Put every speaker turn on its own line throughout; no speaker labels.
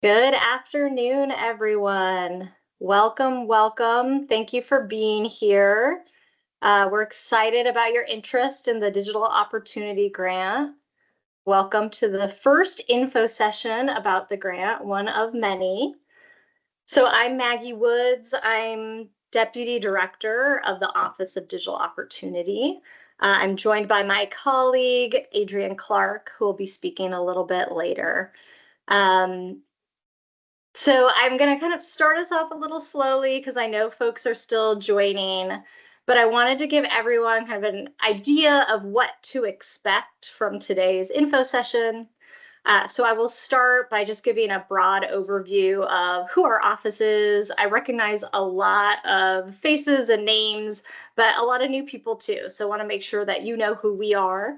Good afternoon, everyone. Welcome, welcome. Thank you for being here. We're excited about your interest in the Digital Opportunity Grant. Welcome to the first info session about the grant, one of many. So I'm Maggie Woods. I'm Deputy Director of the Office of Digital Opportunity. I'm joined by my colleague, Adrienne Clark, who will be speaking a little bit later. So I'm going to kind of start us off a little slowly because I know folks are still joining, but I wanted to give everyone kind of an idea of what to expect from today's info session. So I will start by just giving a broad overview of who our office is. I recognize a lot of faces and names, but a lot of new people too. So I want to make sure that you know who we are.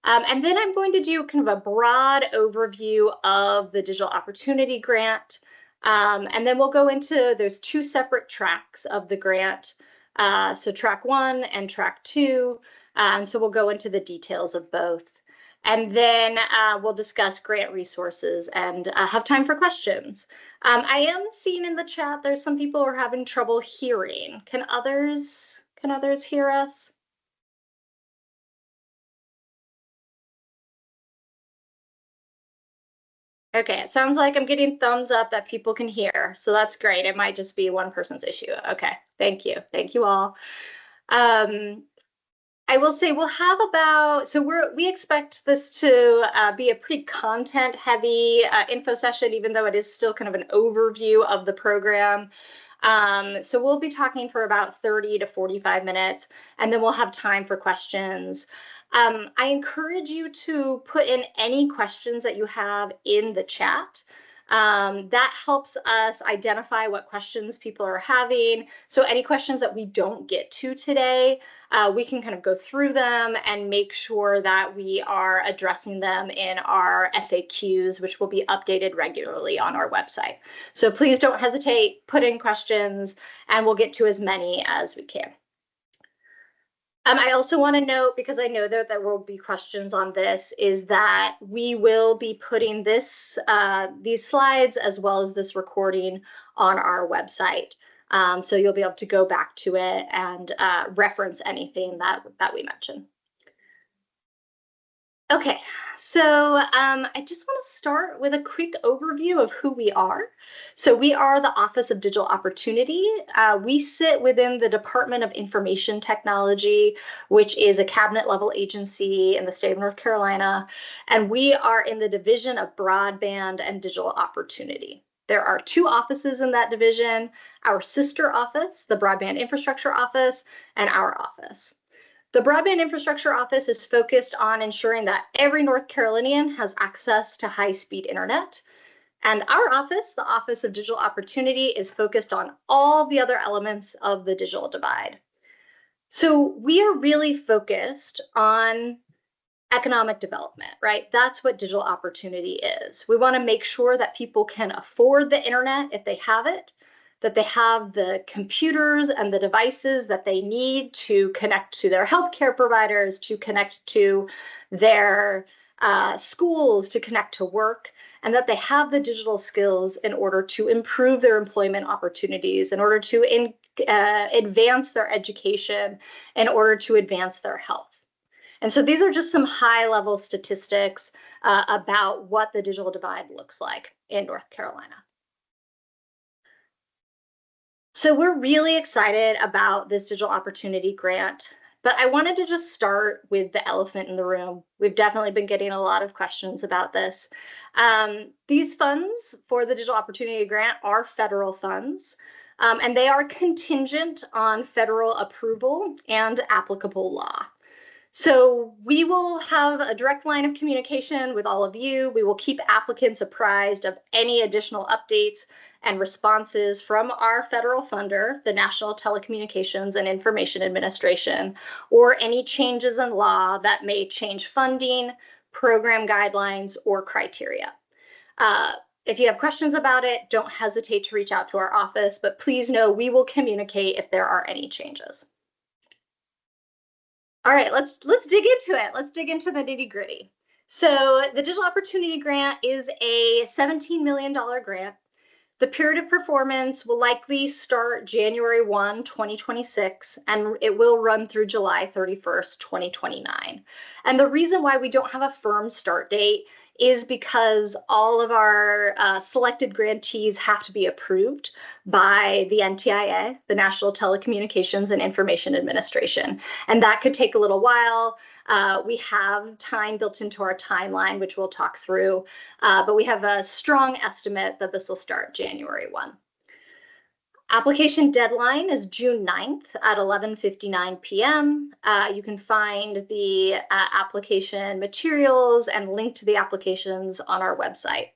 And then I'm going to do kind of a broad overview of the Digital Opportunity Grant. And then we'll go into, there's two separate tracks of the grant. So track 1 and track 2. And so we'll go into the details of both. And then we'll discuss grant resources and have time for questions. I am seeing in the chat, there's some people who are having trouble hearing. Can others hear us? Okay, it sounds like I'm getting thumbs up that people can hear, so that's great. It might just be one person's issue. Okay, thank you. Thank you all. I will say we'll have about, so we expect this to be a pretty content-heavy info session, even though it is still kind of an overview of the program. So we'll be talking for about 30 to 45 minutes, and then we'll have time for questions. I encourage you to put in any questions that you have in the chat. That helps us identify what questions people are having. So any questions that we don't get to today, we can kind of go through them and make sure that we are addressing them in our FAQs, which will be updated regularly on our website. So please don't hesitate, put in questions, and we'll get to as many as we can. I also want to note, because I know that there will be questions on this, is that we will be putting these slides as well as this recording on our website. So you'll be able to go back to it and reference anything that we mentioned. Okay, so I just want to start with a quick overview of who we are. So we are the Office of Digital Opportunity. We sit within the Department of Information Technology, which is a cabinet level agency in the state of North Carolina. And we are in the Division of Broadband and Digital Opportunity. There are 2 offices in that division, our sister office, the Broadband Infrastructure Office, and our office. The Broadband Infrastructure Office is focused on ensuring that every North Carolinian has access to high-speed internet. And our office, the Office of Digital Opportunity, is focused on all the other elements of the digital divide. So we are really focused on economic development, right? That's what digital opportunity is. We want to make sure that people can afford the internet if they have it, that they have the computers and the devices that they need to connect to their healthcare providers, to connect to their schools, to connect to work, and that they have the digital skills in order to improve their employment opportunities, in order to advance their education, in order to advance their health. And so these are just some high-level statistics about what the digital divide looks like in North Carolina. So we're really excited about this Digital Opportunity Grant, but I wanted to just start with the elephant in the room. We've definitely been getting a lot of questions about this. These funds for the Digital Opportunity Grant are federal funds, and they are contingent on federal approval and applicable law. So we will have a direct line of communication with all of you. We will keep applicants apprised of any additional updates and responses from our federal funder, the National Telecommunications and Information Administration, or any changes in law that may change funding, program guidelines, or criteria. If you have questions about it, don't hesitate to reach out to our office, but please know we will communicate if there are any changes. All right, let's dig into it. Let's dig into the nitty-gritty. So the Digital Opportunity Grant is a $17 million grant. The period of performance will likely start January 1, 2026, and it will run through July 31st, 2029. And the reason why we don't have a firm start date is because all of our selected grantees have to be approved by the NTIA, the National Telecommunications and Information Administration. And that could take a little while. We have time built into our timeline, which we'll talk through, but we have a strong estimate that this will start January 1. Application deadline is June 9th at 11:59 p.m. You can find the application materials and link to the applications on our website.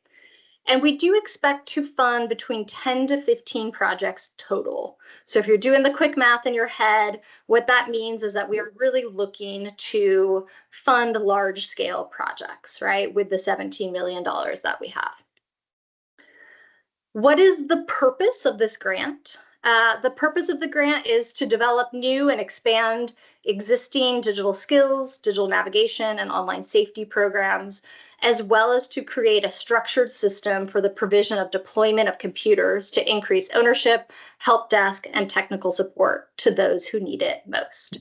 And we do expect to fund between 10 to 15 projects total. So if you're doing the quick math in your head, what that means is that we are really looking to fund large scale projects, right, with the $17 million that we have. What is the purpose of this grant? The purpose of the grant is to develop new and expand existing digital skills, digital navigation, and online safety programs, as well as to create a structured system for the provision of deployment of computers to increase ownership, help desk, and technical support to those who need it most.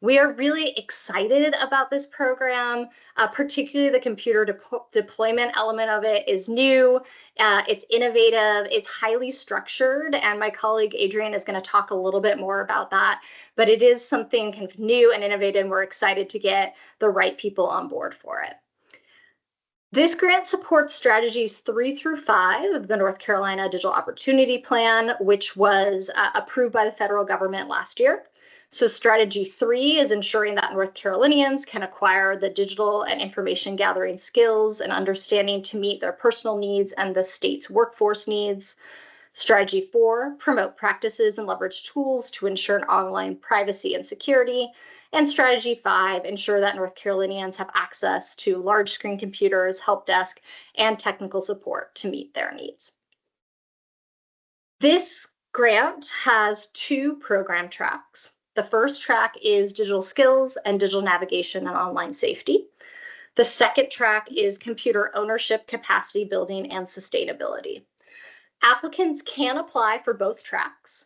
We are really excited about this program, particularly the computer deployment element of it is new, it's innovative, it's highly structured, and my colleague Adrian is going to talk a little bit more about that, but it is something kind of new and innovative, and we're excited to get the right people on board for it. This grant supports strategies 3 through 5 of the North Carolina Digital Opportunity Plan, which was approved by the federal government last year. So strategy 3 is ensuring that North Carolinians can acquire the digital and information gathering skills and understanding to meet their personal needs and the state's workforce needs. Strategy 4, promote practices and leverage tools to ensure online privacy and security. And strategy 5, ensure that North Carolinians have access to large screen computers, help desk, and technical support to meet their needs. This grant has 2 program tracks. The first track is digital skills and digital navigation and online safety. The second track is computer ownership, capacity building, and sustainability. Applicants can apply for both tracks.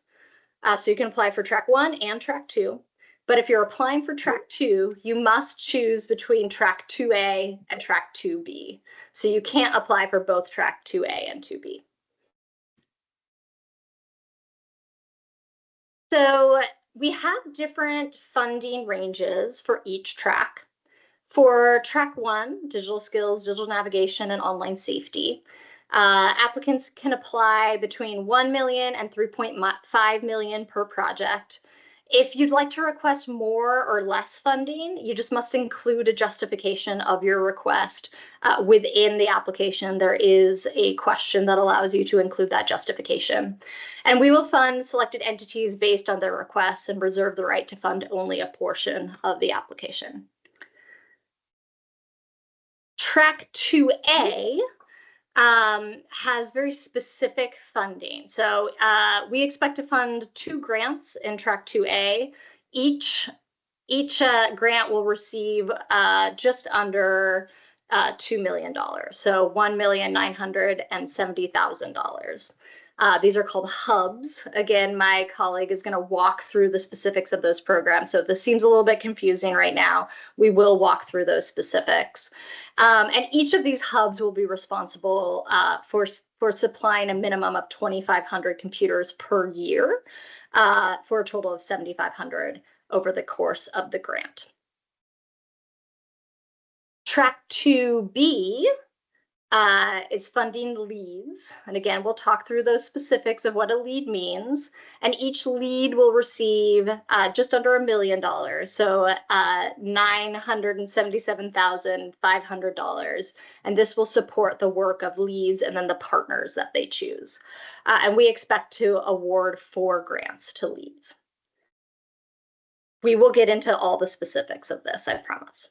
So you can apply for track 1 and track 2. But if you're applying for track 2, you must choose between track 2A and track 2B. So you can't apply for both track 2A and 2B. So we have different funding ranges for each track. For track 1, digital skills, digital navigation, and online safety, applicants can apply between $1 million and $3.5 million per project. If you'd like to request more or less funding, you just must include a justification of your request within the application. There is a question that allows you to include that justification. And we will fund selected entities based on their requests and reserve the right to fund only a portion of the application. Track 2A has very specific funding. So we expect to fund 2 grants in track 2A. Each grant will receive just under $2 million, so $1,970,000. These are called hubs. Again, my colleague is going to walk through the specifics of those programs. So if this seems a little bit confusing right now, we will walk through those specifics. And each of these hubs will be responsible for supplying a minimum of 2,500 computers per year for a total of 7,500 over the course of the grant. Track 2B is funding leads. And again, we'll talk through those specifics of what a lead means. And each lead will receive just under $1 million, so $977,500. And this will support the work of leads and then the partners that they choose. And we expect to award 4 grants to leads. We will get into all the specifics of this, I promise.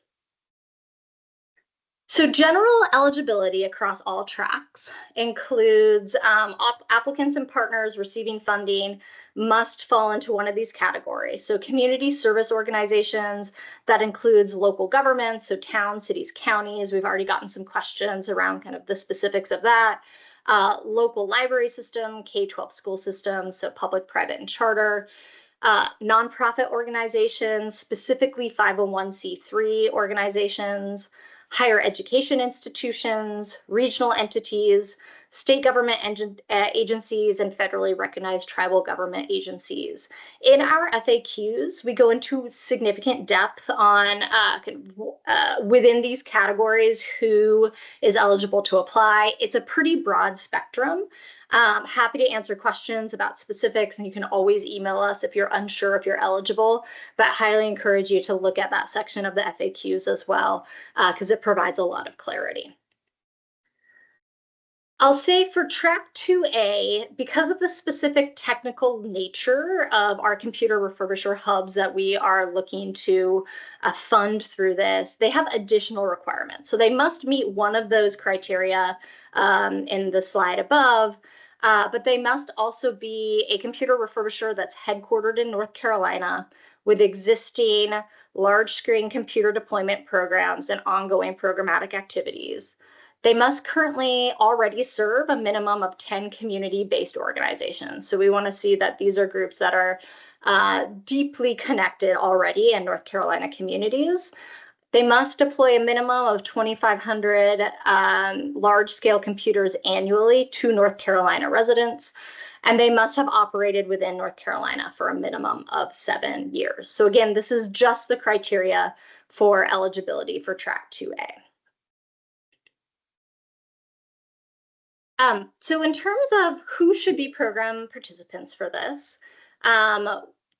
So general eligibility across all tracks includes applicants and partners receiving funding must fall into one of these categories. So community service organizations, that includes local governments, so towns, cities, counties. We've already gotten some questions around kind of the specifics of that. Local library system, K-12 school systems, so public, private, and charter. Nonprofit organizations, specifically 501c3 organizations, higher education institutions, regional entities, state government agencies, and federally recognized tribal government agencies. In our FAQs, we go into significant depth on within these categories who is eligible to apply. It's a pretty broad spectrum. Happy to answer questions about specifics, and you can always email us if you're unsure if you're eligible, but highly encourage you to look at that section of the FAQs as well, because it provides a lot of clarity. I'll say for track 2A, because of the specific technical nature of our computer refurbisher hubs that we are looking to fund through this, they have additional requirements. So they must meet one of those criteria in the slide above, but they must also be a computer refurbisher that's headquartered in North Carolina with existing large-screen computer deployment programs and ongoing programmatic activities. They must currently already serve a minimum of 10 community-based organizations. So we want to see that these are groups that are deeply connected already in North Carolina communities. They must deploy a minimum of 2,500 large-scale computers annually to North Carolina residents, and they must have operated within North Carolina for a minimum of 7 years. So again, this is just the criteria for eligibility for track 2A. So in terms of who should be program participants for this,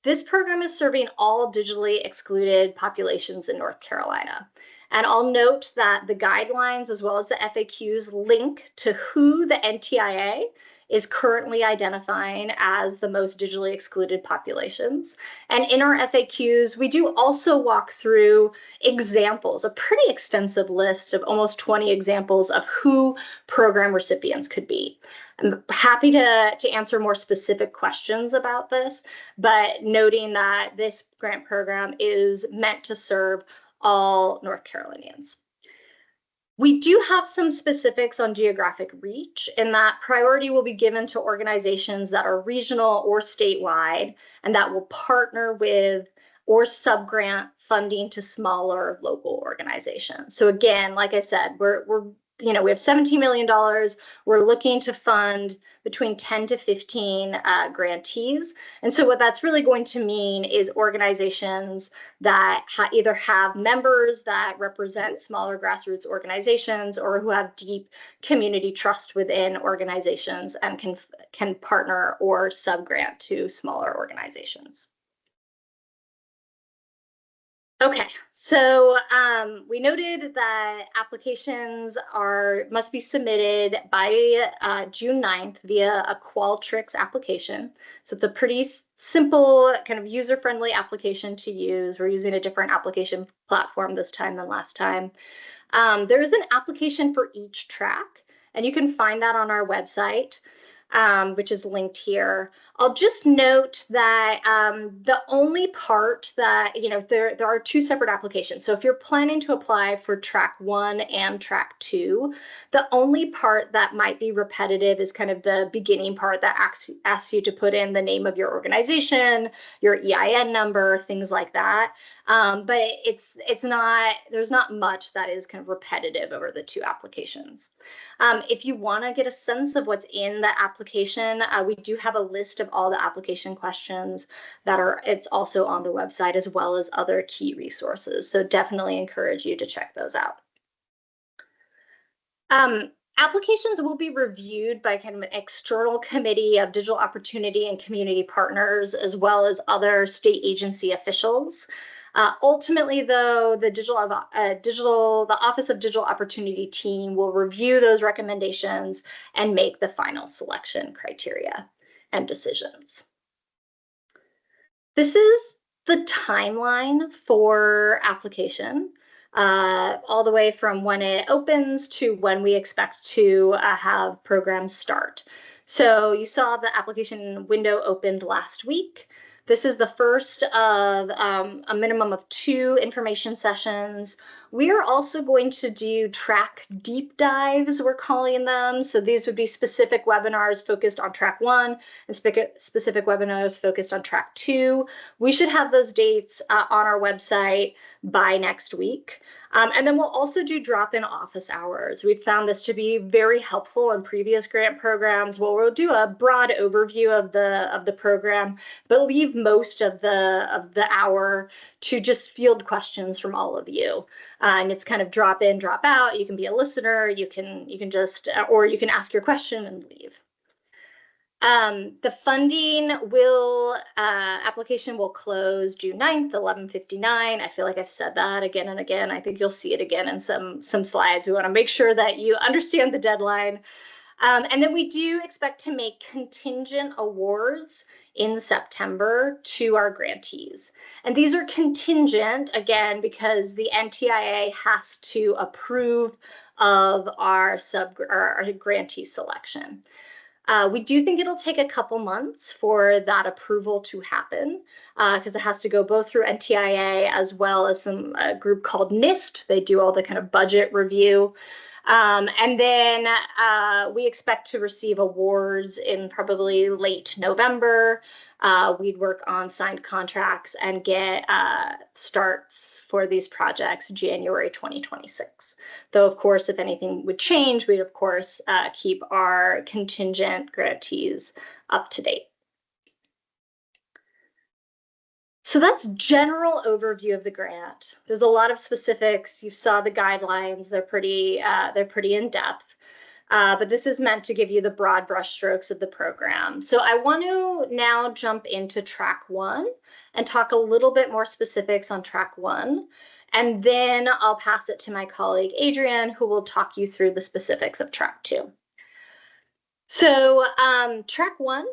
this program is serving all digitally excluded populations in North Carolina. And I'll note that the guidelines as well as the FAQs link to who the NTIA is currently identifying as the most digitally excluded populations. And in our FAQs, we do also walk through examples, a pretty extensive list of almost 20 examples of who program recipients could be. I'm happy to answer more specific questions about this, but noting that this grant program is meant to serve all North Carolinians. We do have some specifics on geographic reach, in that priority will be given to organizations that are regional or statewide and that will partner with or subgrant funding to smaller local organizations. So again, like I said, we have $17 million. We're looking to fund between 10 to 15 grantees. And so what that's really going to mean is organizations that either have members that represent smaller grassroots organizations or who have deep community trust within organizations and can partner or subgrant to smaller organizations. Okay, so we noted that applications must be submitted by June 9th via a Qualtrics application. So it's a pretty simple, kind of user-friendly application to use. We're using a different application platform this time than last time. There is an application for each track, and you can find that on our website, which is linked here. I'll just note that the only part that, there are two separate applications. So if you're planning to apply for track 1 and track 2, the only part that might be repetitive is kind of the beginning part that asks you to put in the name of your organization, your EIN number, things like that. But there's not much that is kind of repetitive over the two applications. If you want to get a sense of what's in the application, we do have a list of all the application questions it's also on the website, as well as other key resources. So definitely encourage you to check those out. Applications will be reviewed by kind of an external committee of digital opportunity and community partners, as well as other state agency officials. Ultimately, though, the Office of Digital Opportunity team will review those recommendations and make the final selection criteria and decisions. This is the timeline for application. all the way from when it opens to when we expect to have programs start. So you saw the application window opened last week. This is the first of a minimum of 2 information sessions. We are also going to do track deep dives, we're calling them. So these would be specific webinars focused on track 1 and specific webinars focused on track 2. We should have those dates on our website by next week. And then we'll also do drop-in office hours. We've found this to be very helpful in previous grant programs where we'll do a broad overview of the program, but leave most of the hour to just field questions from all of you. And it's kind of drop in, drop out. You can be a listener, you can just, or you can ask your question and leave. The funding application will close June 9th, 11:59. I feel like I've said that again and again. I think you'll see it again in some slides. We want to make sure that you understand the deadline. And then we do expect to make contingent awards in September to our grantees. And these are contingent, again, because the NTIA has to approve of our grantee selection. We do think it'll take a couple months for that approval to happen because it has to go both through NTIA as well as a group called NIST. They do all the kind of budget review. And then we expect to receive awards in probably late November. We'd work on signed contracts and get starts for these projects January 2026. Though, of course, if anything would change, we'd, of course, keep our contingent grantees up to date. So that's general overview of the grant. There's a lot of specifics. You saw the guidelines. They're pretty in depth. But this is meant to give you the broad brushstrokes of the program. So I want to now jump into track 1 and talk a little bit more specifics on track 1. And then I'll pass it to my colleague, Adrienne, who will talk you through the specifics of track 2. So track 1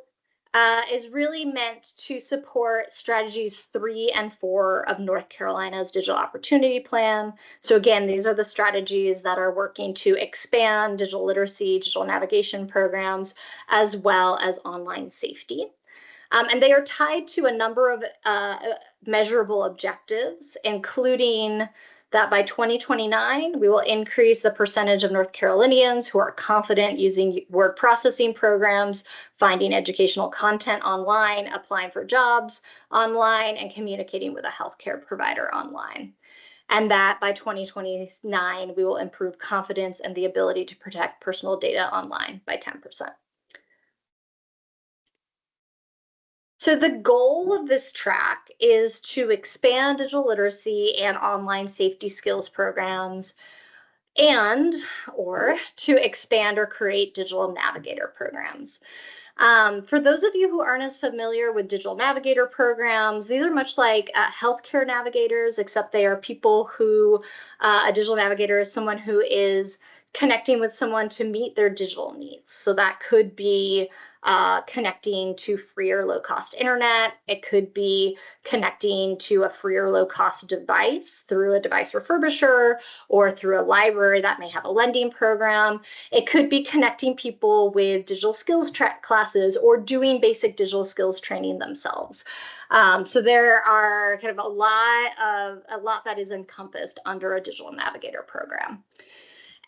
is really meant to support strategies 3 and 4 of North Carolina's Digital Opportunity Plan. So again, these are the strategies that are working to expand digital literacy, digital navigation programs, as well as online safety. And they are tied to a number of measurable objectives, including that by 2029, we will increase the percentage of North Carolinians who are confident using word processing programs, finding educational content online, applying for jobs online, and communicating with a healthcare provider online. And that by 2029, we will improve confidence and the ability to protect personal data online by 10%. So the goal of this track is to expand digital literacy and online safety skills programs or to expand or create digital navigator programs. For those of you who aren't as familiar with digital navigator programs, these are much like healthcare navigators, except they are people who, a digital navigator is someone who is connecting with someone to meet their digital needs. So that could be connecting to free or low-cost internet. It could be connecting to a free or low-cost device through a device refurbisher or through a library that may have a lending program. It could be connecting people with digital skills classes or doing basic digital skills training themselves. So there are kind of a lot that is encompassed under a digital navigator program.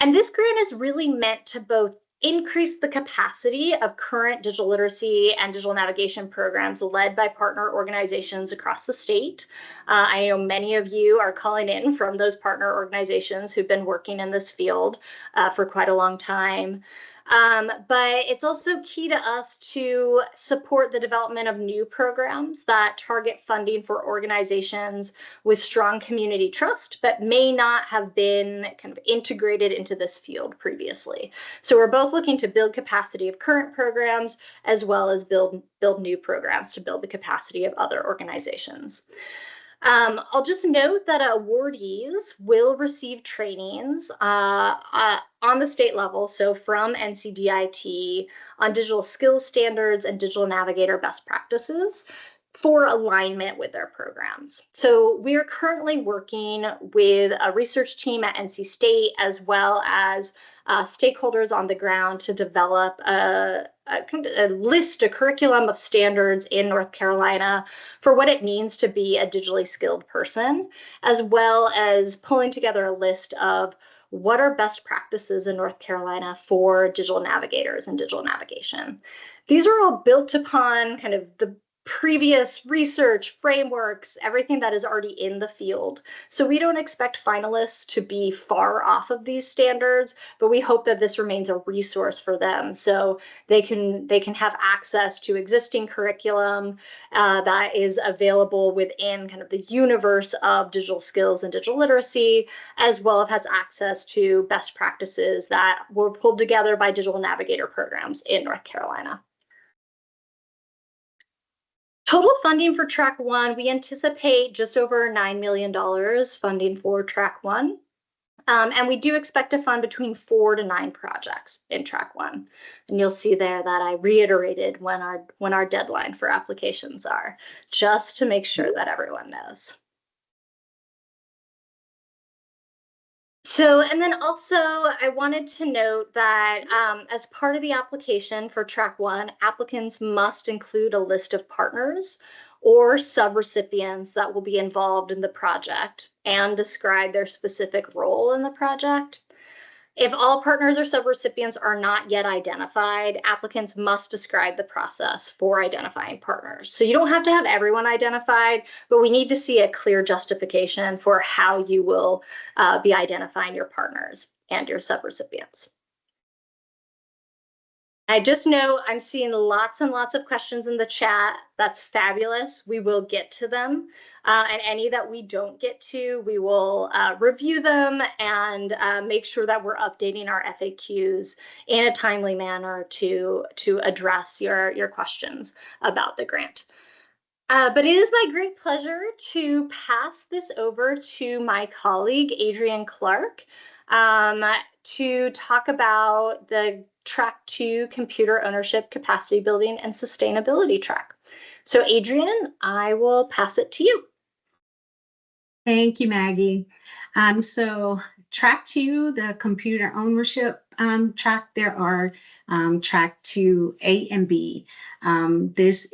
And this grant is really meant to both increase the capacity of current digital literacy and digital navigation programs led by partner organizations across the state. I know many of you are calling in from those partner organizations who've been working in this field for quite a long time. But it's also key to us to support the development of new programs that target funding for organizations with strong community trust, but may not have been kind of integrated into this field previously. So we're both looking to build capacity of current programs as well as build new programs to build the capacity of other organizations. I'll just note that awardees will receive trainings on the state level, so from NCDIT, on digital skills standards and digital navigator best practices. for alignment with their programs. So we are currently working with a research team at NC State, as well as stakeholders on the ground, to develop a list, a curriculum of standards in North Carolina for what it means to be a digitally skilled person, as well as pulling together a list of what are best practices in North Carolina for digital navigators and digital navigation. These are all built upon kind of the previous research, frameworks, everything that is already in the field. So we don't expect finalists to be far off of these standards, but we hope that this remains a resource for them, so they can have access to existing curriculum that is available within kind of the universe of digital skills and digital literacy, as well as has access to best practices that were pulled together by digital navigator programs in North Carolina. Total funding for Track 1, we anticipate just over $9 million funding for Track 1. And we do expect to fund between 4 to 9 projects in Track 1. And you'll see there that I reiterated when our deadline for applications are, just to make sure that everyone knows. So, and then also I wanted to note that as part of the application for Track 1, applicants must include a list of partners or subrecipients that will be involved in the project and describe their specific role in the project. If all partners or subrecipients are not yet identified, applicants must describe the process for identifying partners. So you don't have to have everyone identified, but we need to see a clear justification for how you will be identifying your partners and your subrecipients. I just know I'm seeing lots and lots of questions in the chat. That's fabulous. We will get to them. And any that we don't get to, we will review them and make sure that we're updating our FAQs in a timely manner to address your questions about the grant. But it is my great pleasure to pass this over to my colleague, Adrienne Clark, to talk about the Track 2 Computer Ownership, Capacity Building, and Sustainability track. So Adrienne, I will pass it to you.
Thank you, Maggie. So Track 2, the Computer Ownership track, there are Track 2A and B. This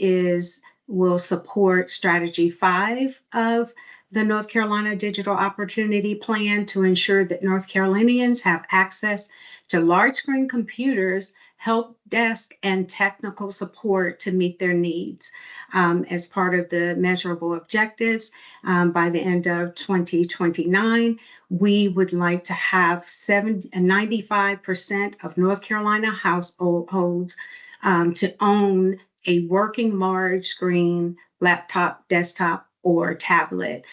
will support Strategy 5 of the North Carolina Digital Opportunity Plan to ensure that North Carolinians have access to large screen computers, help desk, and technical support to meet their needs. As part of the measurable objectives, by the end of 2029, we would like to have 95% of North Carolina households to own a working large screen laptop, desktop, or tablet,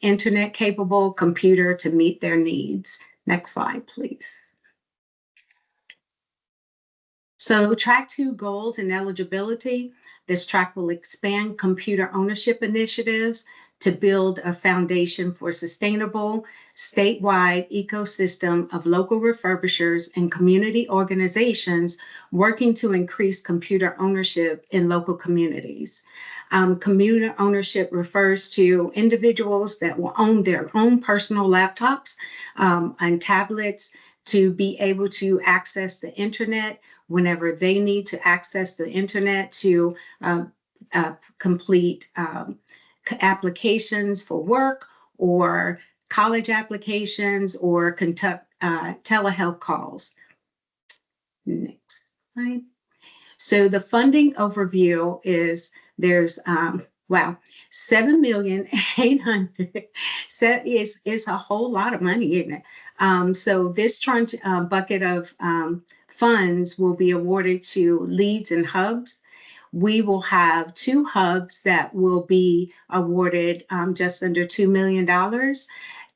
internet capable computer to meet their needs. Next slide, please. So Track 2 goals and eligibility. This track will expand computer ownership initiatives to build a foundation for sustainable statewide ecosystem of local refurbishers and community organizations working to increase computer ownership in local communities. Computer ownership refers to individuals that will own their own personal laptops and tablets to be able to access the internet whenever they need to access the internet to complete applications for work or college applications or conduct telehealth calls. Next slide. So the funding overview is there's 7,800,000 is a whole lot of money, isn't it? So this tranche bucket of funds will be awarded to leads and hubs. We will have 2 hubs that will be awarded just under $2 million,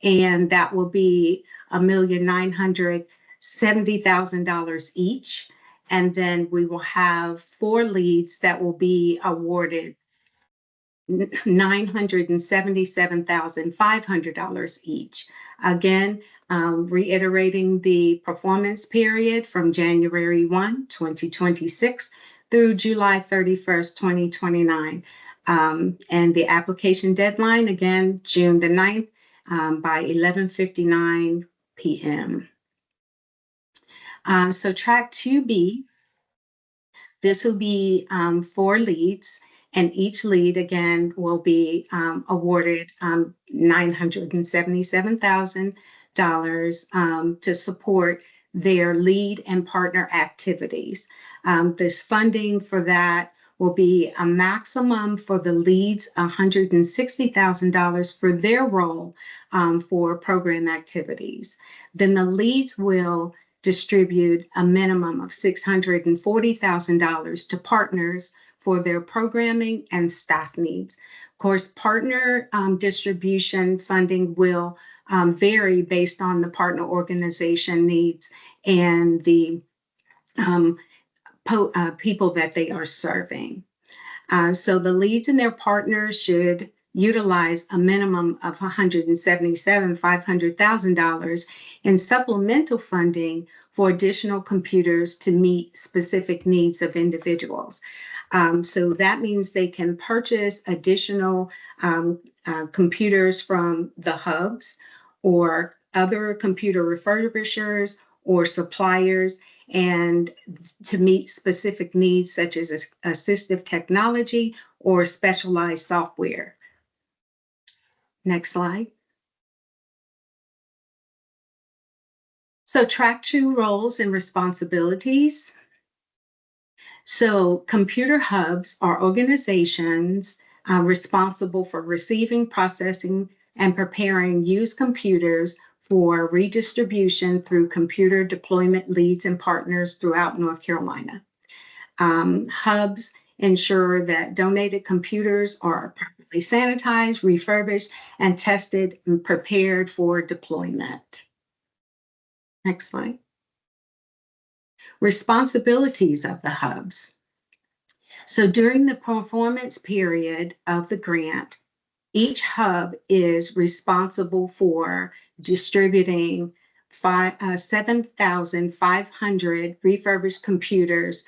and that will be $1,970,000 each. And then we will have 4 leads that will be awarded $977,500 each. Again, reiterating the performance period from January 1, 2026 through July 31st, 2029. And the application deadline, again, June the 9th by 11:59 p.m. So track 2B, this will be 4 leads, and each lead again will be awarded $977,000 to support their lead and partner activities. This funding for that will be a maximum for the leads, $160,000 for their role for program activities. Then the leads will distribute a minimum of $640,000 to partners for their programming and staff needs. Of course, partner distribution funding will vary based on the partner organization needs and the people that they are serving. So the leads and their partners should utilize a minimum of $177,500 in supplemental funding for additional computers to meet specific needs of individuals. So that means they can purchase additional computers from the hubs or other computer refurbishers or suppliers, and to meet specific needs such as assistive technology or specialized software. Next slide. So track 2 roles and responsibilities. So computer hubs are organizations responsible for receiving, processing, and preparing used computers for redistribution through computer deployment leads and partners throughout North Carolina. Hubs ensure that donated computers are properly sanitized, refurbished, and tested and prepared for deployment. Next slide. Responsibilities of the hubs. So during the performance period of the grant, each hub is responsible for distributing 7,500 refurbished computers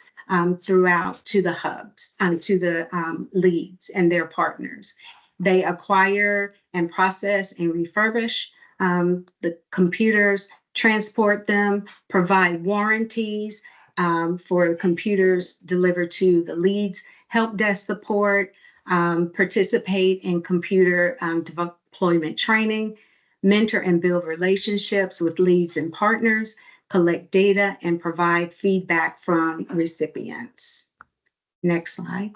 throughout to the hubs, to the leads and their partners. They acquire and process and refurbish the computers, transport them, provide warranties for computers delivered to the leads, help desk support, participate in computer deployment training, mentor and build relationships with leads and partners, collect data, and provide feedback from recipients. Next slide.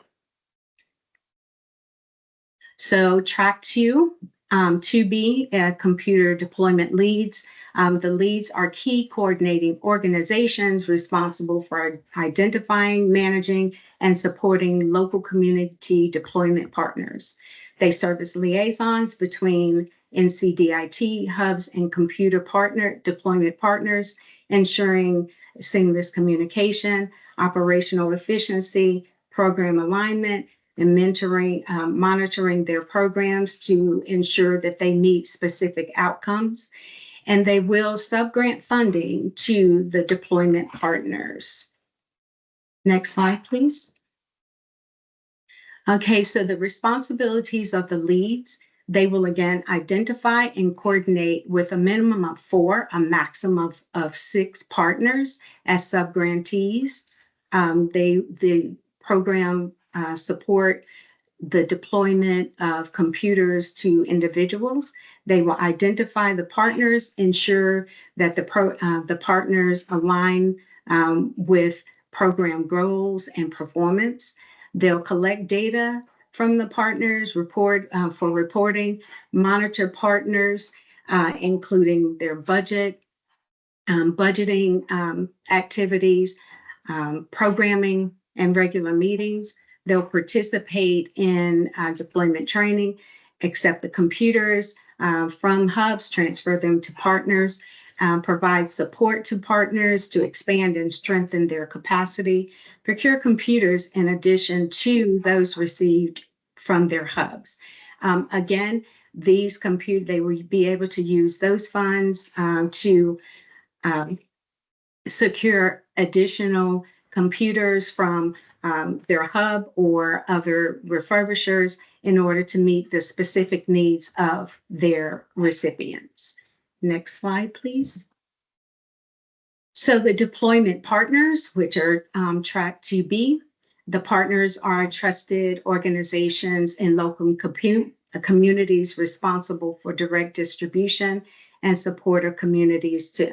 So track 2, 2B, computer deployment leads. The leads are key coordinating organizations responsible for identifying, managing, and supporting local community deployment partners. They serve as liaisons between NCDIT hubs and computer partner deployment partners, ensuring seamless communication, operational efficiency, program alignment, and mentoring, monitoring their programs to ensure that they meet specific outcomes. And they will subgrant funding to the deployment partners. Next slide, please. Okay, so the responsibilities of the leads, they will again identify and coordinate with a minimum of 4, a maximum of 6 partners as subgrantees. The program support the deployment of computers to individuals. They will identify the partners, ensure that the partners align with program goals and performance. They'll collect data from the partners, report for reporting, monitor partners, including their budgeting activities, programming, and regular meetings. They'll participate in deployment training, accept the computers from hubs, transfer them to partners, provide support to partners to expand and strengthen their capacity, procure computers in addition to those received from their hubs. Again, these they will be able to use those funds to secure additional computers from their hub or other refurbishers in order to meet the specific needs of their recipients. Next slide, please. So the deployment partners, which are Track 2B, the partners are trusted organizations in local communities responsible for direct distribution and support of communities to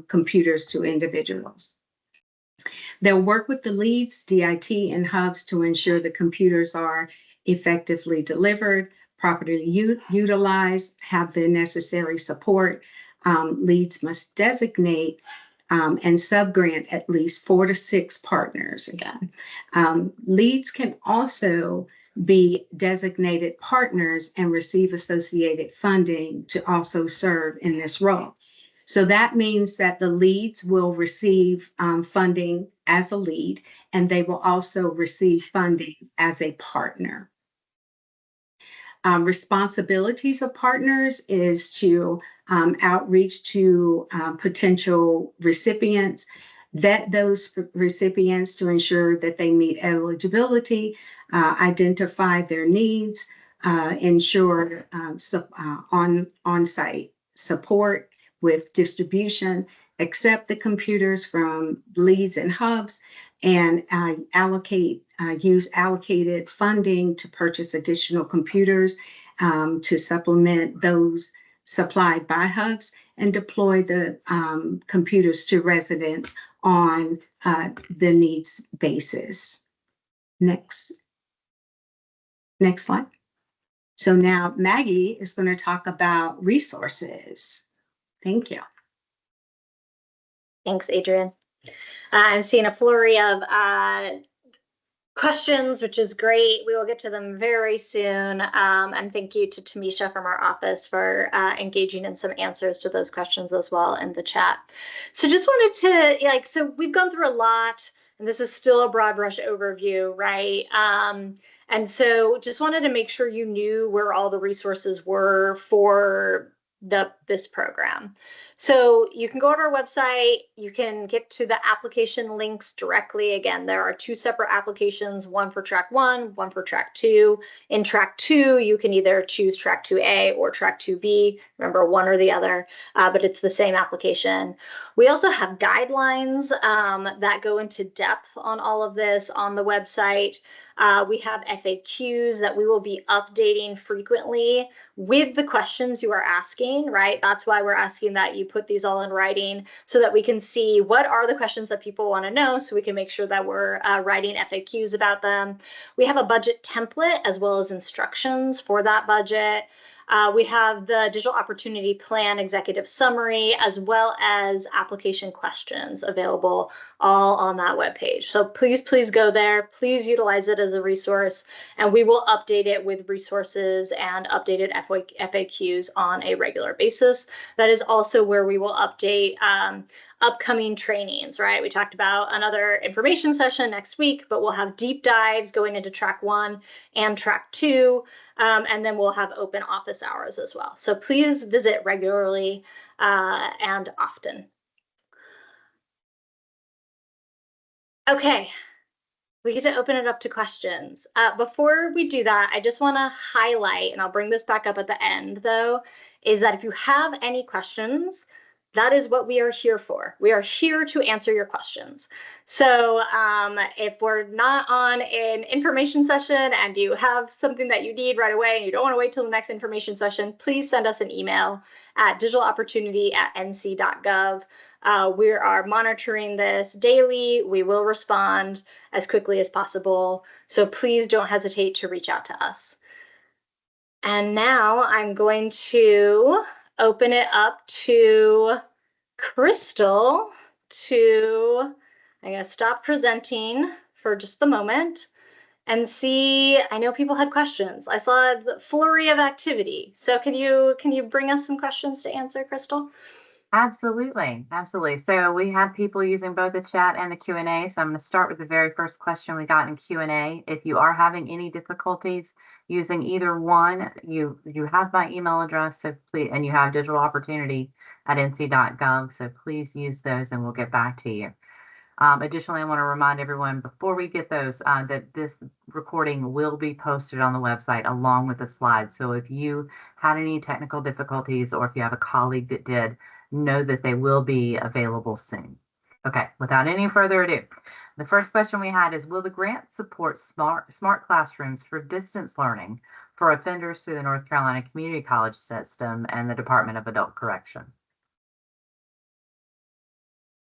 computers to individuals. They'll work with the leads, DIT, and hubs to ensure the computers are effectively delivered, properly utilized, have the necessary support. Leads must designate and subgrant at least 4 to 6 partners again. Leads can also be designated partners and receive associated funding to also serve in this role. So that means that the leads will receive funding as a lead, and they will also receive funding as a partner. Responsibilities of partners is to outreach to potential recipients, vet those recipients to ensure that they meet eligibility, identify their needs, ensure on-site support with distribution, accept the computers from leads and hubs, and use allocated funding to purchase additional computers to supplement those supplied by hubs, and deploy the computers to residents on the needs basis. Next slide. So now Maggie is going to talk about resources. Thank you.
Thanks, Adrienne. I'm seeing a flurry of questions, which is great. We will get to them very soon. And thank you to Tamisha from our office for engaging in some answers to those questions as well in the chat. So just wanted to, so we've gone through a lot, and this is still a broad brush overview, right? And so just wanted to make sure you knew where all the resources were for this program. So you can go to our website, you can get to the application links directly. Again, there are 2 separate applications, one for Track 1, one for Track 2. In Track 2, you can either choose Track 2A or Track 2B, remember one or the other, but it's the same application. We also have guidelines that go into depth on all of this on the website. We have FAQs that we will be updating frequently with the questions you are asking, right? That's why we're asking that you put these all in writing so that we can see what are the questions that people want to know, so we can make sure that we're writing FAQs about them. We have a budget template as well as instructions for that budget. We have the Digital Opportunity Plan executive summary, as well as application questions available all on that webpage. So please go there. Please utilize it as a resource, and we will update it with resources and updated FAQs on a regular basis. That is also where we will update upcoming trainings, right? We talked about another information session next week, but we'll have deep dives going into Track 1 and Track 2, and then we'll have open office hours as well. So please visit regularly and often. Okay, we get to open it up to questions. Before we do that, I just want to highlight, and I'll bring this back up at the end though, is that if you have any questions, that is what we are here for. We are here to answer your questions. So if we're not on an information session and you have something that you need right away and you don't want to wait till the next information session, please send us an email at digitalopportunity@nc.gov. We are monitoring this daily. We will respond as quickly as possible. So please don't hesitate to reach out to us. And now I'm going to open it up to Crystal I'm going to stop presenting for just a moment and see. I know people had questions. I saw the flurry of activity. So can you bring us some questions to answer, Crystal?
Absolutely. So we have people using both the chat and the Q&A. So I'm going to start with the very first question we got in Q&A. If you are having any difficulties using either one, you have my email address, so please, and you have digitalopportunity@nc.gov. So please use those and we'll get back to you. Additionally, I want to remind everyone before we get those that this recording will be posted on the website along with the slides. So if you had any technical difficulties or if you have a colleague that did, know that they will be available soon. Okay, without any further ado, the first question we had is, will the grant support smart classrooms for distance learning for offenders through the North Carolina Community College system and the Department of Adult Correction?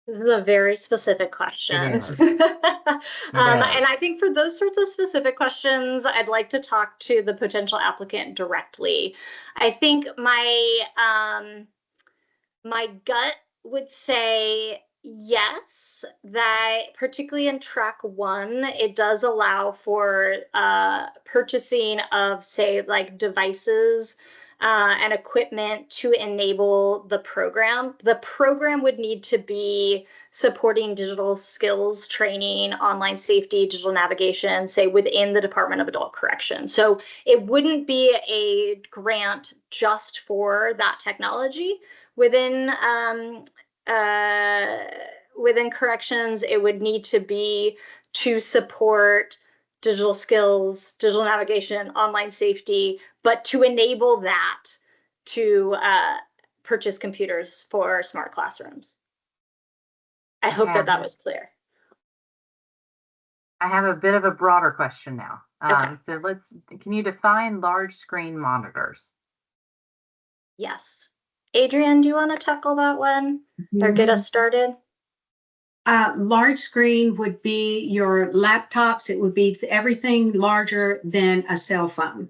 This is a very specific question.
It is.
And I think for those sorts of specific questions, I'd like to talk to the potential applicant directly. I think my gut would say yes, that particularly in track 1, it does allow for purchasing of, say, like devices and equipment to enable the program. The program would need to be supporting digital skills training, online safety, digital navigation, say within the Department of Adult Correction. So it wouldn't be a grant just for that technology. Within corrections, it would need to be to support digital skills, digital navigation, online safety, but to enable that to purchase computers for smart classrooms. I hope that was clear.
I have a bit of a broader question now.
Okay.
So can you define large screen monitors?
Yes. Adrienne, do you want to tackle that one or get us started?
Large screen would be your laptops. It would be everything larger than a cell phone.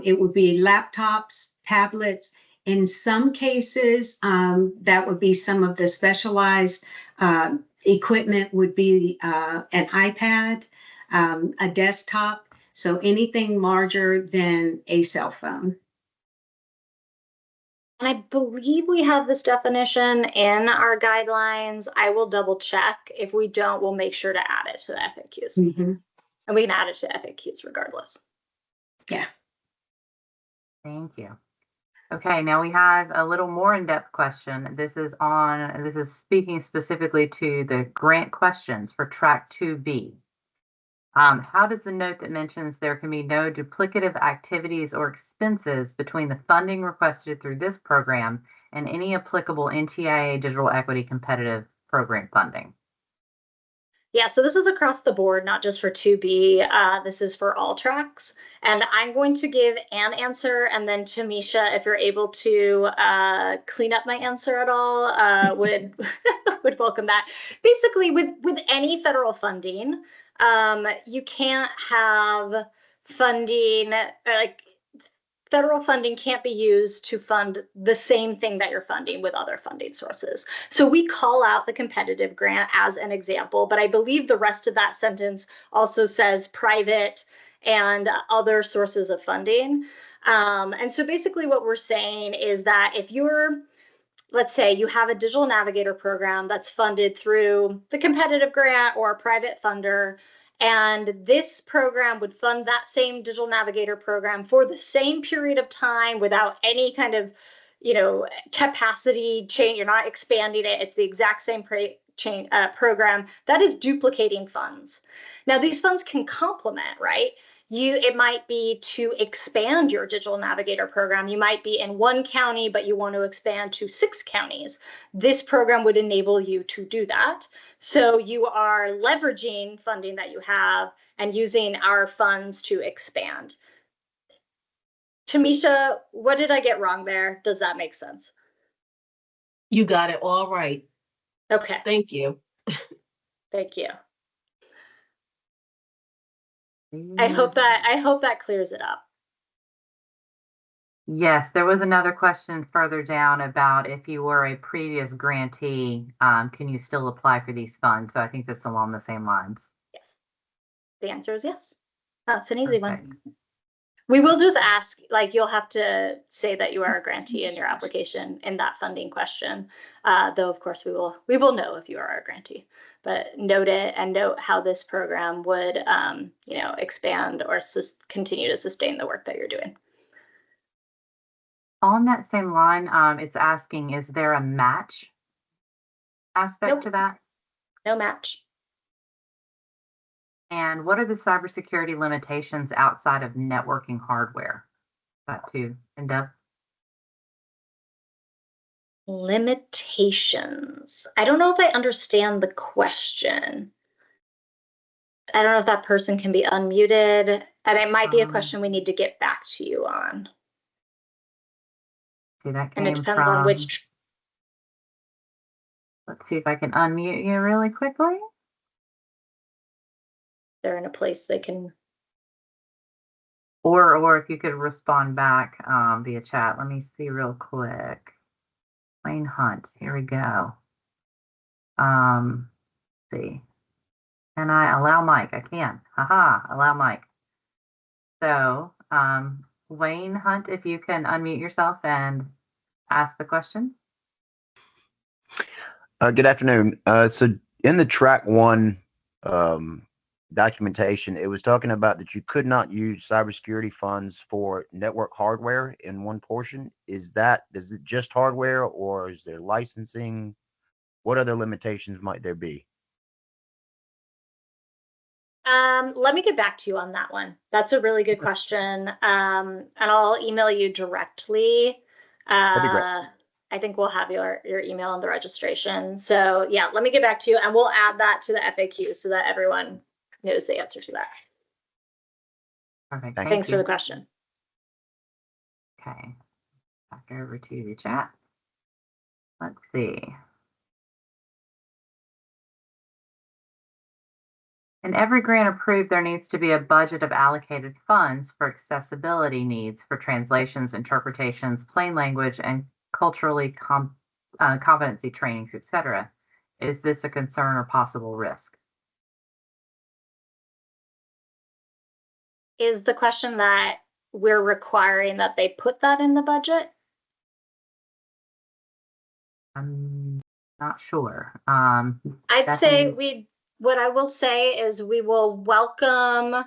It would be laptops, tablets. In some cases, that would be some of the specialized equipment would be an iPad, a desktop. So anything larger than a cell phone.
And I believe we have this definition in our guidelines. I will double check. If we don't, we'll make sure to add it to the FAQs.
Mm-hmm.
And we can add it to FAQs regardless.
Yeah.
Thank you. Okay, now we have a little more in-depth question. This is speaking specifically to the grant questions for track 2B. How does the note that mentions there can be no duplicative activities or expenses between the funding requested through this program and any applicable NTIA Digital Equity Competitive Program funding?
Yeah, so this is across the board, not just for 2B. This is for all tracks. And I'm going to give an answer, and then Tamisha, if you're able to clean up my answer at all, would welcome that. Basically, with any federal funding, you can't have funding, like federal funding can't be used to fund the same thing that you're funding with other funding sources. So we call out the competitive grant as an example, but I believe the rest of that sentence also says private and other sources of funding. And so basically what we're saying is that if you're, let's say you have a digital navigator program that's funded through the competitive grant or a private funder, and this program would fund that same digital navigator program for the same period of time without any kind of, capacity change. You're not expanding it. It's the exact same program. That is duplicating funds. Now, these funds can complement, right? It might be to expand your digital navigator program. You might be in one county, but you want to expand to 6 counties. This program would enable you to do that. So you are leveraging funding that you have and using our funds to expand. Tamisha, what did I get wrong there? Does that make sense?
You got it all right.
Okay.
Thank you.
Thank you. I hope that clears it up.
Yes, there was another question further down about if you were a previous grantee, can you still apply for these funds? So I think that's along the same lines.
Yes. The answer is yes. That's an easy one. We will just ask, you'll have to say that you are a grantee in your application in that funding question. Though, of course, we will know if you are a grantee. But note it and note how this program would, expand or continue to sustain the work that you're doing.
On that same line, it's asking, is there a match aspect to that?
No match.
And what are the cybersecurity limitations outside of networking hardware? That too in depth.
Limitations. I don't know if I understand the question. I don't know if that person can be unmuted, and it might be a question we need to get back to you on.
See, that
And it
came
depends on
from,
which.
let's see if I can unmute you really quickly.
They're in a place they can.
Or if you could respond back via chat. Let me see real quick. Wayne Hunt, here we go. Let's see. Can I allow Mike? I can. Haha, allow Mike. So, Wayne Hunt, if you can unmute yourself and ask the question.
Good afternoon. So in the track one documentation, it was talking about that you could not use cybersecurity funds for network hardware in one portion. Is it just hardware, or is there licensing? What other limitations might there be?
Let me get back to you on that one. That's a really good question. And I'll email you directly.
That'd be great.
I think we'll have your email in the registration. So yeah, let me get back to you, and we'll add that to the FAQ so that everyone knows the answer to that.
Perfect.
Thanks for the question.
Okay. Back over to the chat. Let's see. In every grant approved, there needs to be a budget of allocated funds for accessibility needs for translations, interpretations, plain language, and culturally competency trainings, etc. Is this a concern or possible risk?
Is the question that we're requiring that they put that in the budget?
I'm not sure.
I'd say what I will say is we will welcome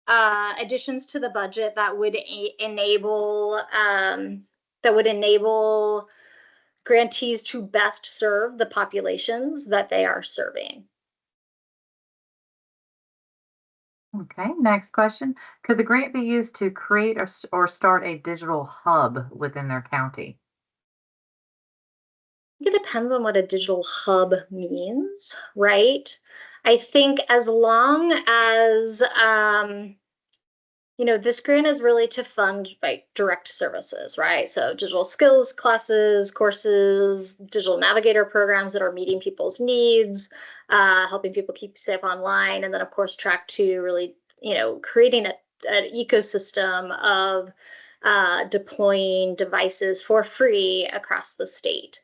additions to the budget that would enable grantees to best serve the populations that they are serving.
Okay, next question. Could the grant be used to create or start a digital hub within their county?
It depends on what a digital hub means, right? I think as long as, this grant is really to fund like direct services, right? So digital skills classes, courses, digital navigator programs that are meeting people's needs, helping people keep safe online. And then of course, track 2 really, creating an ecosystem of deploying devices for free across the state.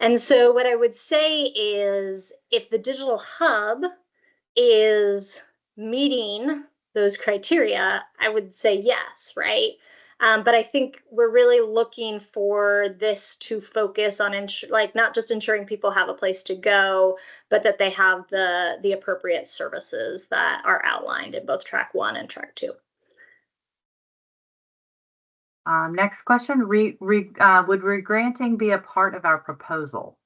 And so what I would say is if the digital hub is meeting those criteria, I would say yes, right? But I think we're really looking for this to focus on not just ensuring people have a place to go, but that they have the appropriate services that are outlined in both track 1 and track 2.
Next question, would regranting be a part of our proposal?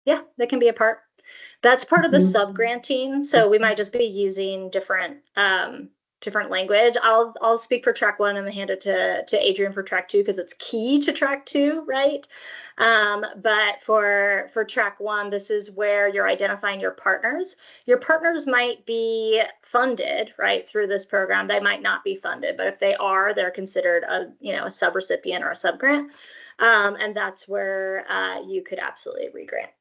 Yeah, that can be a part. That's part of the sub-granting, so we might just be using different language. I'll speak for track 1 and then hand it to Adrian for track 2 because it's key to track 2, right? But for track 1, this is where you're identifying your partners. Your partners might be funded, right, through this program. They might not be funded, but if they are, they're considered a subrecipient or a subgrant. And that's where you could absolutely regrant.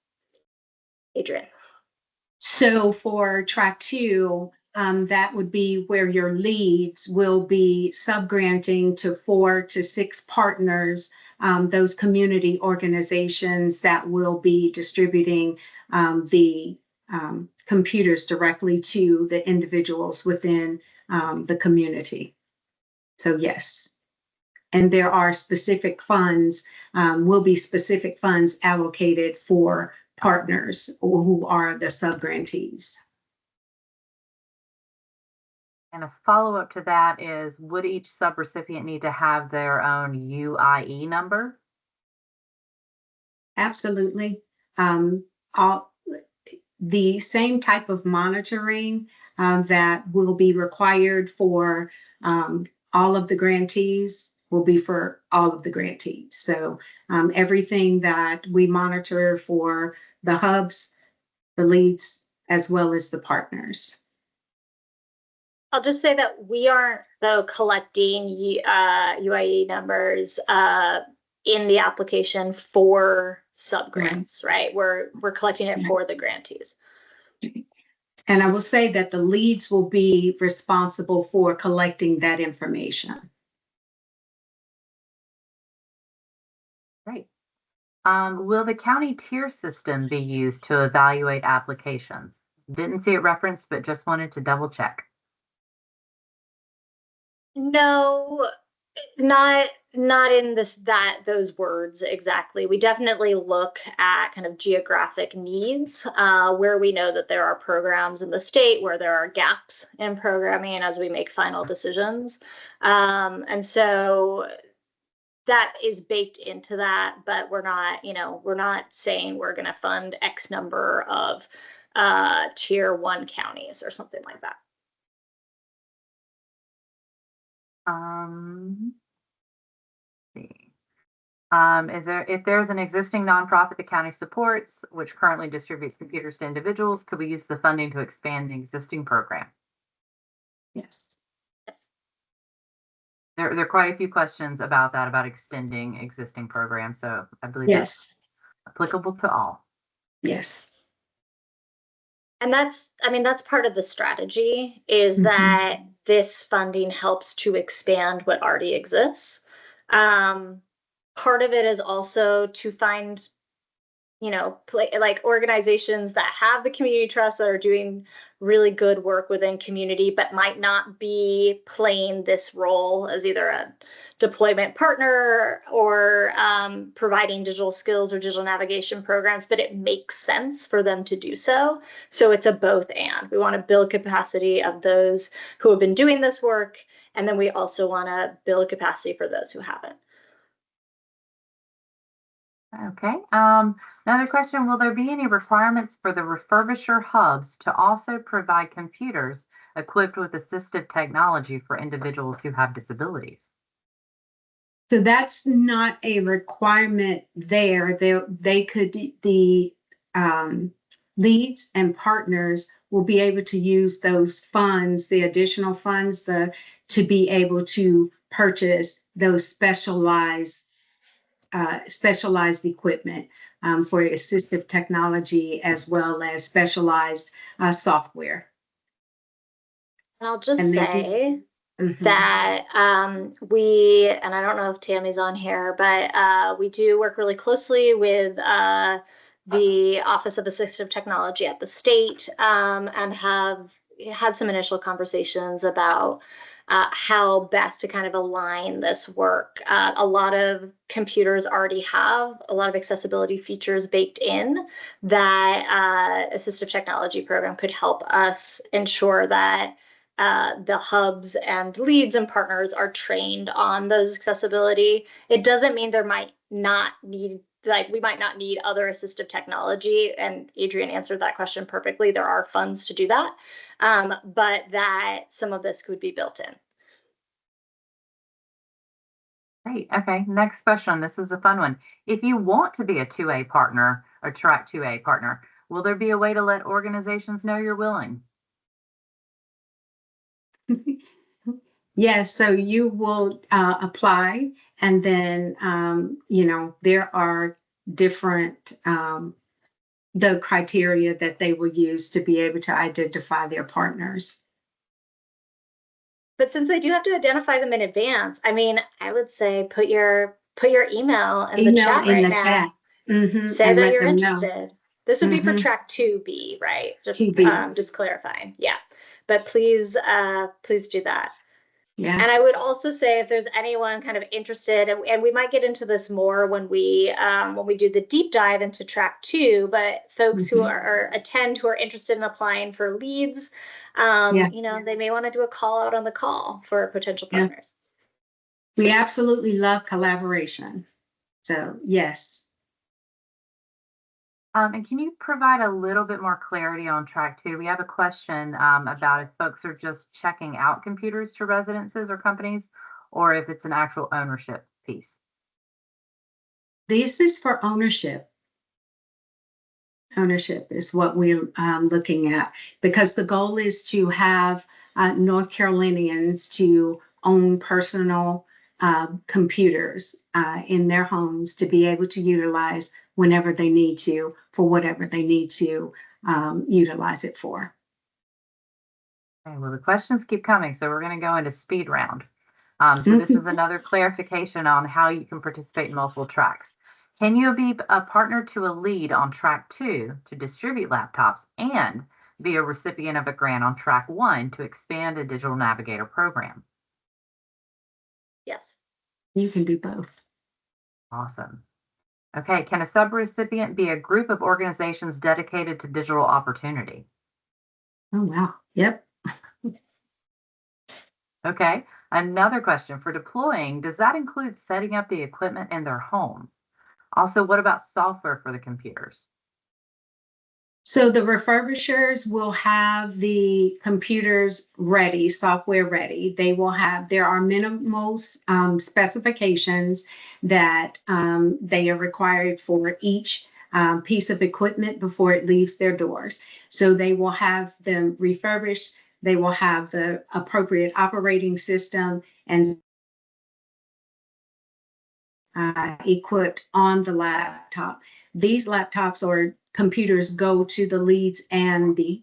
Adrian.
So for track 2, that would be where your leads will be subgranting to 4 to 6 partners, those community organizations that will be distributing the computers directly to the individuals within the community. So yes. And there are specific funds, will be specific funds allocated for partners who are the subgrantees.
And a follow-up to that is, would each subrecipient need to have their own UIE number?
Absolutely. the same type of monitoring that will be required for all of the grantees will be for all of the grantees. So everything that we monitor for the hubs, the leads, as well as the partners.
I'll just say that we aren't, though, collecting UIE numbers in the application for subgrants, right? We're collecting it for the grantees.
And I will say that the leads will be responsible for collecting that information.
Great. Will the county tier system be used to evaluate applications? Didn't see it referenced, but just wanted to double check.
No, not in those words exactly. We definitely look at kind of geographic needs where we know that there are programs in the state where there are gaps in programming as we make final decisions. And so that is baked into that, but we're not saying we're going to fund X number of tier 1 counties or something like that.
If there's an existing nonprofit the county supports, which currently distributes computers to individuals, could we use the funding to expand the existing program?
Yes.
There are quite a few questions about that, about extending existing programs. So I believe
Yes.
that's applicable to all.
Yes.
And that's part of the strategy is that this funding helps to expand what already exists. Part of it is also to find, like organizations that have the community trust that are doing really good work within community, but might not be playing this role as either a deployment partner or providing digital skills or digital navigation programs, but it makes sense for them to do so. So it's a both and. We want to build capacity of those who have been doing this work, and then we also want to build capacity for those who haven't.
Okay. Another question, will there be any requirements for the refurbisher hubs to also provide computers equipped with assistive technology for individuals who have disabilities?
So that's not a requirement there. They could, the leads and partners will be able to use those funds, the additional funds, to be able to purchase those specialized equipment for assistive technology as well as specialized software.
And I'll just say that and I don't know if Tammy's on here, but we do work really closely with the Office of Assistive Technology at the state and have had some initial conversations about how best to kind of align this work. A lot of computers already have a lot of accessibility features baked in that assistive technology program could help us ensure that the hubs and leads and partners are trained on those accessibility. It doesn't mean there might not need, like we might not need other assistive technology, and Adrienne answered that question perfectly. There are funds to do that, but that some of this could be built in.
Great. Okay. Next question. This is a fun one. If you want to be a 2A partner or Track 2A partner, will there be a way to let organizations know you're willing?
Yes, so you will apply, and then there are different the criteria that they will use to be able to identify their partners.
But since they do have to identify them in advance, I mean, I would say put your email in the chat right now. Say that you're interested. This would be for Track 2B, right? Just clarifying. Yeah. But please do that. Yeah. And I would also say if there's anyone kind of interested, and we might get into this more when we do the deep dive into Track 2, but folks who are interested in applying for leads, they may want to do a call out on the call for potential partners.
We absolutely love collaboration. So yes.
And can you provide a little bit more clarity on track 2? We have a question about if folks are just checking out computers to residences or companies, or if it's an actual ownership piece.
This is for ownership. Ownership is what we're looking at, because the goal is to have North Carolinians to own personal computers in their homes to be able to utilize whenever they need to for whatever they need to utilize it for.
Okay, well, the questions keep coming, so we're going to go into speed round. So this is another clarification on how you can participate in multiple tracks. Can you be a partner to a lead on track 2 to distribute laptops and be a recipient of a grant on track 1 to expand a digital navigator program?
Yes.
You can do both.
Awesome. Okay, can a subrecipient be a group of organizations dedicated to digital opportunity?
Oh, wow. Yep.
Okay, another question for deploying, does that include setting up the equipment in their home? Also, what about software for the computers?
So the refurbishers will have the computers ready, software ready. They will have, there are minimal specifications that they are required for each piece of equipment before it leaves their doors. So they will have them refurbished. They will have the appropriate operating system and equipped on the laptop. These laptops or computers go to the leads and the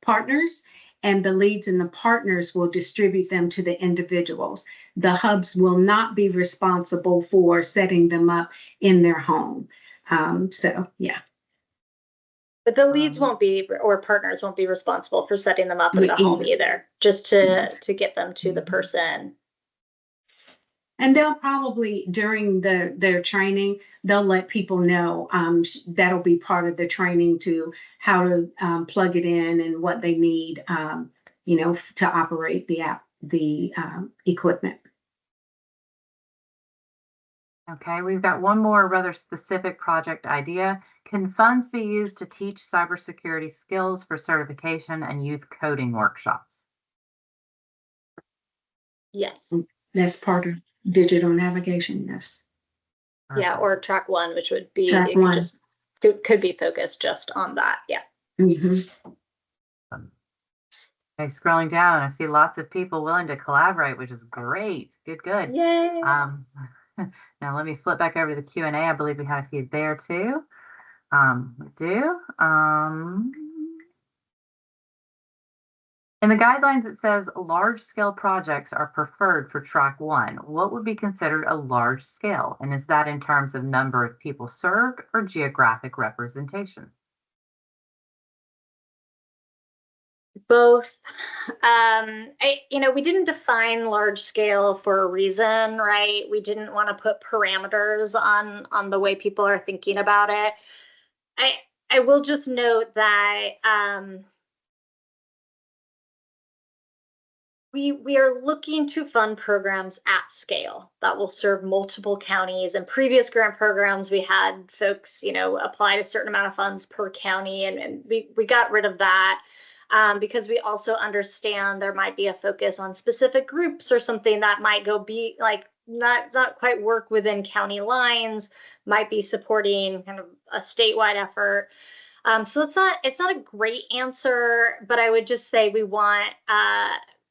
partners, and the leads and the partners will distribute them to the individuals. The hubs will not be responsible for setting them up in their home. So, yeah.
But the leads won't be, or partners won't be responsible for setting them up in the home either, just to get them to the person.
And they'll probably, during their training, they'll let people know that'll be part of the training to how to plug it in and what they need, to operate the equipment.
Okay, we've got one more rather specific project idea. Can funds be used to teach cybersecurity skills for certification and youth coding workshops?
Yes.
That's part of digital navigation, yes.
Yeah, or track 1, which would be
Track 1.
just could be focused just on that. Yeah.
Mm-hmm.
Okay, scrolling down, I see lots of people willing to collaborate, which is great. Good.
Yay.
Now let me flip back over to the Q&A. I believe we have a few there too. We do. In the guidelines, it says large-scale projects are preferred for track 1. What would be considered a large scale? And is that in terms of number of people served or geographic representation?
Both. We didn't define large scale for a reason, right? We didn't want to put parameters on the way people are thinking about it. I will just note that we are looking to fund programs at scale that will serve multiple counties. In previous grant programs, we had folks, apply a certain amount of funds per county, and we got rid of that. Because we also understand there might be a focus on specific groups or something that might be like not quite work within county lines, might be supporting kind of a statewide effort. So it's not a great answer, but I would just say we want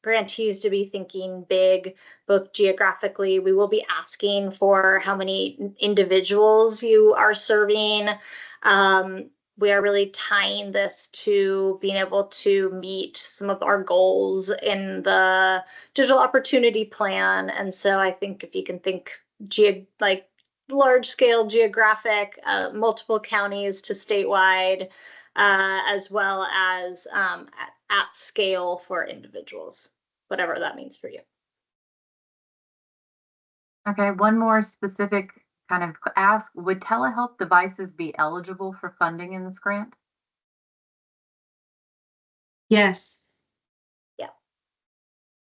grantees to be thinking big, both geographically. We will be asking for how many individuals you are serving. We are really tying this to being able to meet some of our goals in the digital opportunity plan. And so I think if you can think large scale geographic, multiple counties to statewide, as well as at scale for individuals, whatever that means for you.
Okay, one more specific kind of ask, would telehealth devices be eligible for funding in this grant?
Yes.
Yeah.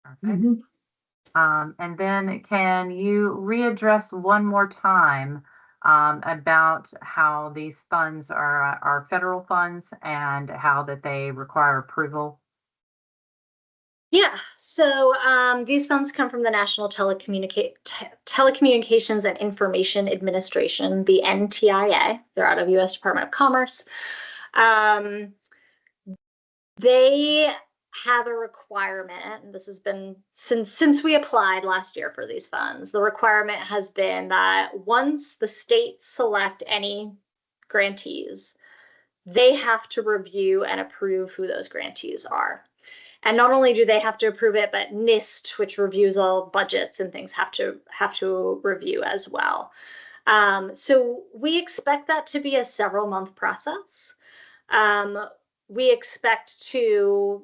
Perfect.
Mm-hmm.
And then can you readdress one more time about how these funds are federal funds and how that they require approval?
Yeah, so these funds come from the National Telecommunications and Information Administration, the NTIA. They're out of U.S. Department of Commerce. They have a requirement, and this has been since we applied last year for these funds. The requirement has been that once the states select any grantees, they have to review and approve who those grantees are. And not only do they have to approve it, but NIST, which reviews all budgets and things, have to review as well. So we expect that to be a several-month process. We expect to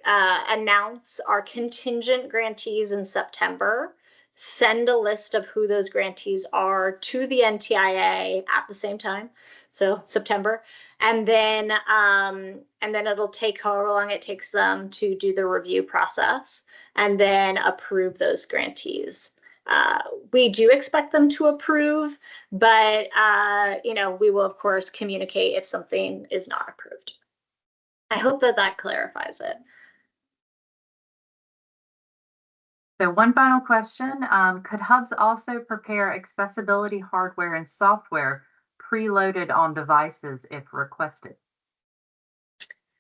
announce our contingent grantees in September, send a list of who those grantees are to the NTIA at the same time, so September, and then it'll take however long it takes them to do the review process and then approve those grantees. We do expect them to approve, but we will of course communicate if something is not approved. I hope that clarifies it.
So one final question, could hubs also prepare accessibility hardware and software preloaded on devices if requested?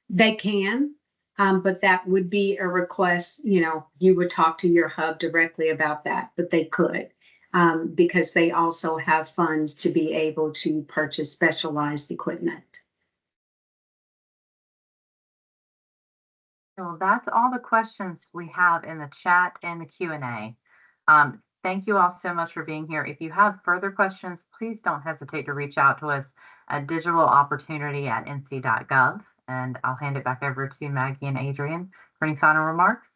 They can, but that would be a request, you would talk to your hub directly about that, but they could, because they also have funds to be able to purchase specialized equipment.
Well, that's all the questions we have in the chat and the Q&A. Thank you all so much for being here. If you have further questions, please don't hesitate to reach out to us at digitalopportunity@nc.gov. And I'll hand it back over to Maggie and Adrian for any final remarks.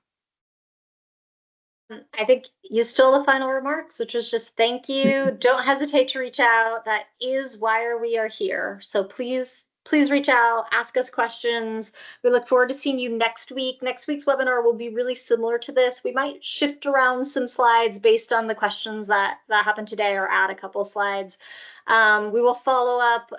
I think you stole the final remarks, which was just thank you. Don't hesitate to reach out. That is why we are here. So please reach out, ask us questions. We look forward to seeing you next week. Next week's webinar will be really similar to this. We might shift around some slides based on the questions that happened today, or add a couple slides. We will follow up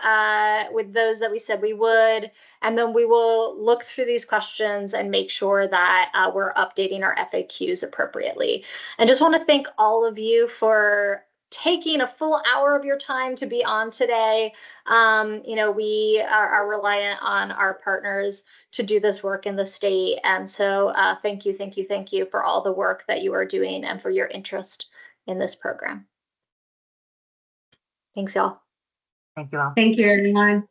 with those that we said we would, and then we will look through these questions and make sure that we're updating our FAQs appropriately. And just want to thank all of you for taking a full hour of your time to be on today. We are reliant on our partners to do this work in the state. And so thank you for all the work that you are doing and for your interest in this program. Thanks, y'all.
Thank you all.
Thank you, everyone.